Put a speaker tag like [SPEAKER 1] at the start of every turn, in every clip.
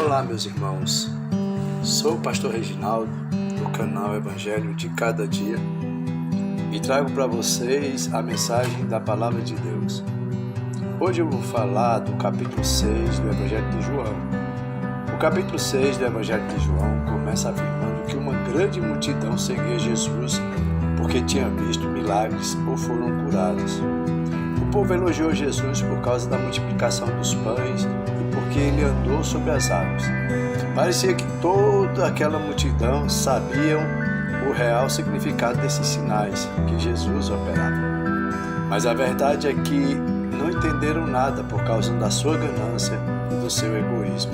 [SPEAKER 1] Olá, meus irmãos. Sou o pastor Reginaldo, do canal Evangelho de Cada Dia, e trago para vocês a mensagem da Palavra de Deus. Hoje eu vou falar do capítulo 6 do Evangelho de João. O capítulo 6 do Evangelho de João começa afirmando que uma grande multidão seguia Jesus porque tinha visto milagres ou foram curados. O povo elogiou Jesus por causa da multiplicação dos pães e porque ele andou sobre as águas. Parecia que toda aquela multidão sabiam o real significado desses sinais que Jesus operava. Mas a verdade é que não entenderam nada por causa da sua ganância e do seu egoísmo.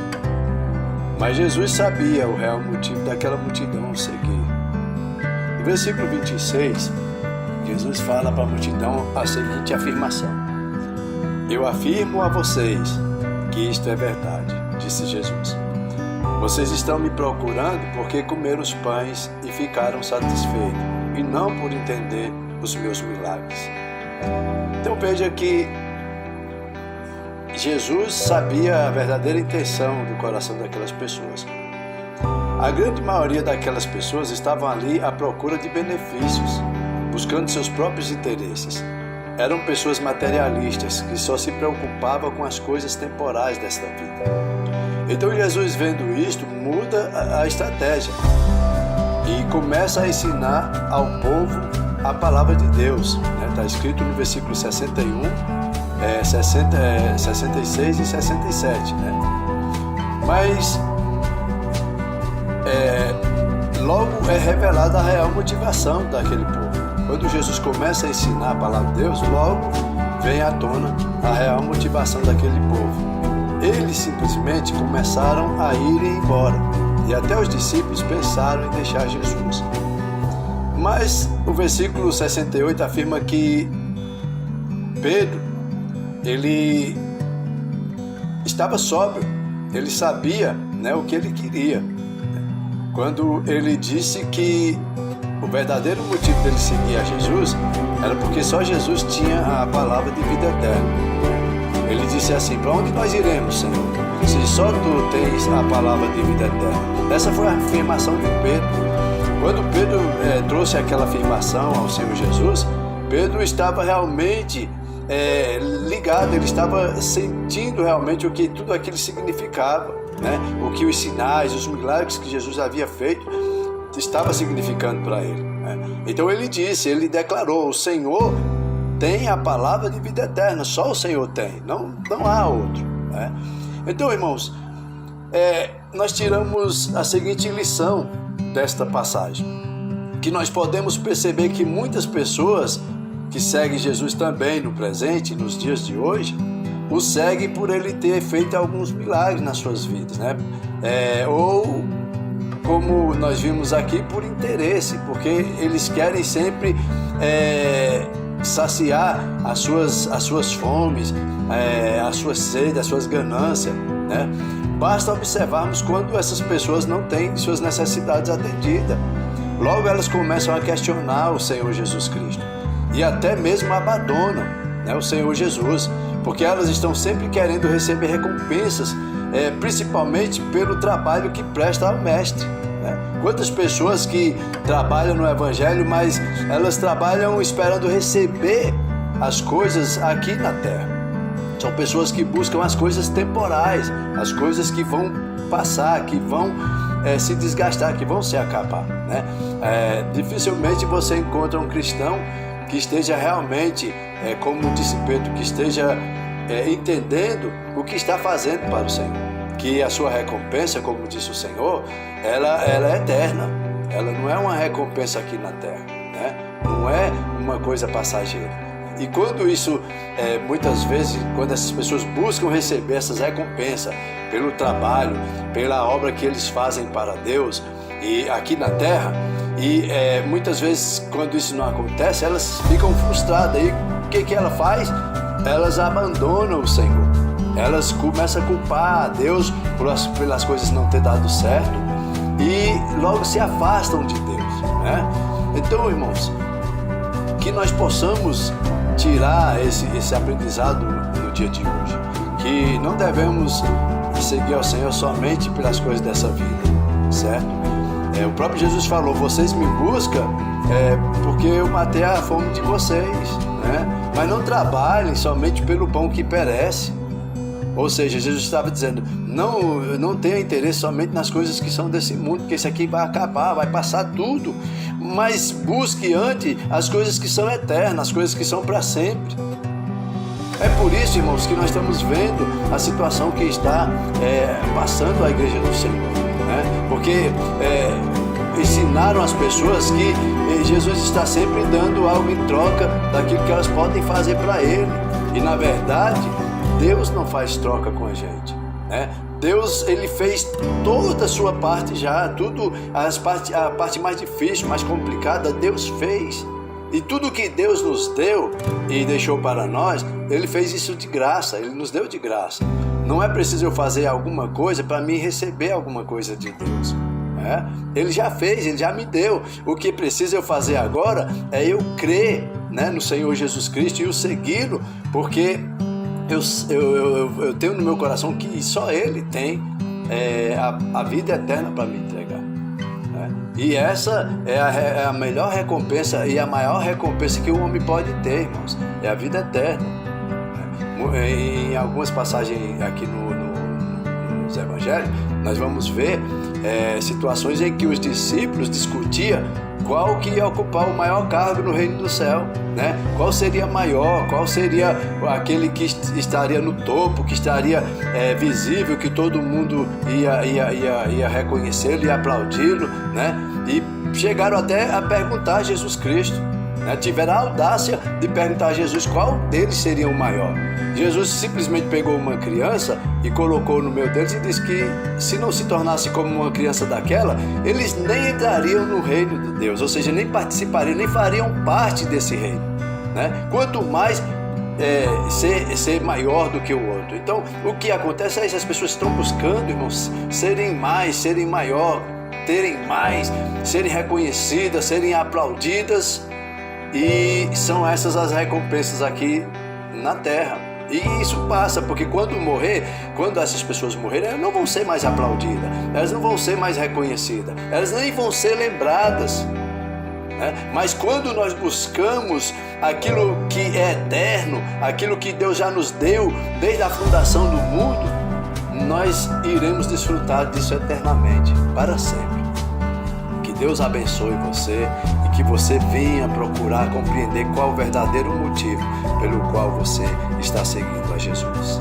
[SPEAKER 1] Mas Jesus sabia o real motivo daquela multidão o seguir. No versículo 26, Jesus fala para a multidão a seguinte afirmação: Eu afirmo a vocês que isto é verdade, disse Jesus. Vocês estão me procurando porque comeram os pães e ficaram satisfeitos, e não por entender os meus milagres. Então veja que Jesus sabia a verdadeira intenção do coração daquelas pessoas. A grande maioria daquelas pessoas estavam ali à procura de benefícios, buscando seus próprios interesses. Eram pessoas materialistas que só se preocupavam com as coisas temporais desta vida. Então Jesus, vendo isto, muda a estratégia e começa a ensinar ao povo a palavra de Deus. Está escrito no versículo 61, 66 e 67. Mas logo é revelada a real motivação daquele povo. Quando Jesus começa a ensinar a palavra de Deus, logo vem à tona a real motivação daquele povo. Eles simplesmente começaram a ir embora, e até os discípulos pensaram em deixar Jesus. Mas o versículo 68 afirma que Pedro, ele estava sóbrio, ele sabia, o que ele queria. Quando ele disse que o verdadeiro motivo dele seguir a Jesus era porque só Jesus tinha a palavra de vida eterna. Ele disse assim: para onde nós iremos, Senhor, se só tu tens a palavra de vida eterna? Essa foi a afirmação de Pedro. Quando Pedro trouxe aquela afirmação ao Senhor Jesus, Pedro estava realmente ligado, ele estava sentindo realmente o que tudo aquilo significava, o que os sinais, os milagres que Jesus havia feito estava significando para ele. Então ele declarou: o Senhor tem a palavra de vida eterna, só o Senhor tem, não há outro. Então, irmãos, nós tiramos a seguinte lição desta passagem, que nós podemos perceber que muitas pessoas que seguem Jesus também no presente, nos dias de hoje, o seguem por ele ter feito alguns milagres nas suas vidas, ou como nós vimos aqui, por interesse, porque eles querem sempre saciar as suas fomes, a sua sede, as suas ganâncias. Basta observarmos quando essas pessoas não têm suas necessidades atendidas. Logo elas começam a questionar o Senhor Jesus Cristo e até mesmo abandonam o Senhor Jesus, porque elas estão sempre querendo receber recompensas, principalmente pelo trabalho que presta ao Mestre. Quantas pessoas que trabalham no Evangelho, mas elas trabalham esperando receber as coisas aqui na terra. São pessoas que buscam as coisas temporais, as coisas que vão passar, que vão se desgastar, que vão se acabar. Dificilmente você encontra um cristão que esteja realmente, como disse Pedro, que esteja entendendo o que está fazendo para o Senhor. Que a sua recompensa, como disse o Senhor, ela é eterna. Ela não é uma recompensa aqui na terra, não é uma coisa passageira. E quando isso, muitas vezes, quando essas pessoas buscam receber essas recompensas pelo trabalho, pela obra que eles fazem para Deus e aqui na terra, e muitas vezes quando isso não acontece, elas ficam frustradas. E o que ela faz? Elas abandonam o Senhor. Elas começam a culpar a Deus pelas coisas não ter dado certo e logo se afastam de Deus. Então, irmãos, que nós possamos tirar esse aprendizado no dia de hoje, que não devemos seguir ao Senhor somente pelas coisas dessa vida, certo? O próprio Jesus falou: vocês me buscam porque eu matei a fome de vocês, né? Mas não trabalhem somente pelo pão que perece. Ou seja, Jesus estava dizendo: não tenha interesse somente nas coisas que são desse mundo, porque isso aqui vai acabar, vai passar tudo. Mas busque antes as coisas que são eternas, as coisas que são para sempre. É por isso, irmãos, que nós estamos vendo a situação que está passando a igreja do Senhor, né? Porque ensinaram as pessoas que Jesus está sempre dando algo em troca daquilo que elas podem fazer para Ele. E na verdade, Deus não faz troca com a gente, né? Deus, Ele fez toda a sua parte já, a parte mais difícil, mais complicada, Deus fez. E tudo que Deus nos deu e deixou para nós, Ele fez isso de graça, Ele nos deu de graça. Não é preciso eu fazer alguma coisa para mim receber alguma coisa de Deus. Ele já fez, Ele já me deu. O que precisa eu fazer agora é eu crer, né, no Senhor Jesus Cristo e o segui-lo, porque eu tenho no meu coração que só Ele tem a vida eterna para me entregar. E essa é a melhor recompensa e a maior recompensa que o homem pode ter, irmãos. É a vida eterna. Em algumas passagens aqui nos evangelhos, nós vamos ver situações em que os discípulos discutiam qual que ia ocupar o maior cargo no reino do céu, né? Qual seria maior, qual seria aquele que estaria no topo, que estaria visível, que todo mundo ia reconhecê-lo e aplaudi-lo, né? E chegaram até a perguntar a Jesus Cristo, né? Tiveram a audácia de perguntar a Jesus qual deles seria o maior. Jesus simplesmente pegou uma criança e colocou no meio deles e disse que se não se tornasse como uma criança daquela, eles nem entrariam no reino de Deus, ou seja, nem participariam, nem fariam parte desse reino, né? Quanto mais ser maior do que o outro. Então, o que acontece é isso: as pessoas estão buscando, irmãos, serem mais, serem maior, terem mais, serem reconhecidas, serem aplaudidas, e são essas as recompensas aqui na terra. E isso passa, porque quando essas pessoas morrerem, elas não vão ser mais aplaudidas, elas não vão ser mais reconhecidas, elas nem vão ser lembradas, né? Mas quando nós buscamos aquilo que é eterno, aquilo que Deus já nos deu desde a fundação do mundo, nós iremos desfrutar disso eternamente, para sempre. Que Deus abençoe você e que você venha procurar compreender qual o verdadeiro motivo pelo qual você está seguindo a Jesus.